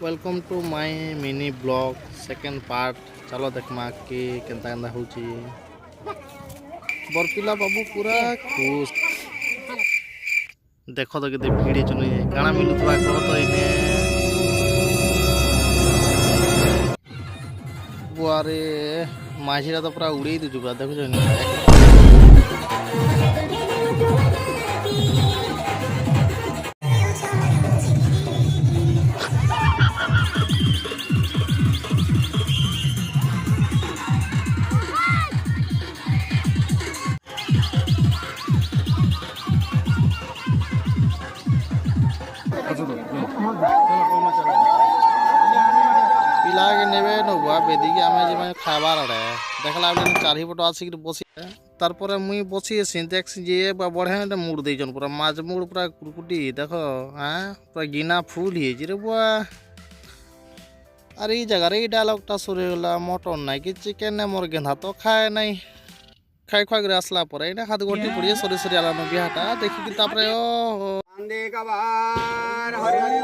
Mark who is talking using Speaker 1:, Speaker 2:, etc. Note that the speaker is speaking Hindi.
Speaker 1: Welcome to my mini blog second part. चलो देखमा के केंता केंता होची। बरपिला बाबू पूरा खुश। देखो तो केते भिड़ी चुनी काना मिलुतबा कह तो इने बुआरे माझीरा तो पूरा उड़ेई दु जुबा देखो जनी। पिला के नेबे नबुआ बेदिके आमे जे माने खाबार आड़े देखला बेले चारिपट आसिक बसी तारपरे मुई बसी एसी देखसी जे बढ़िया मुड़ देइछन पूरा माछ मुड़ पूरा कुरकुटी देखो हां पूरा गिना फुल हिए रे बुआ। अरे ई जगह रे डायलॉगटा शुरू होला मटन नाइ कि चिकेन ने मोर गेंधा तो खाए नाइ खाई खाई करे आसला परे ना हाथ गोटी पड़िए सरी सरी आला बिहाटा देखि कि तापरे ओ
Speaker 2: अंधे का बार हरि हरि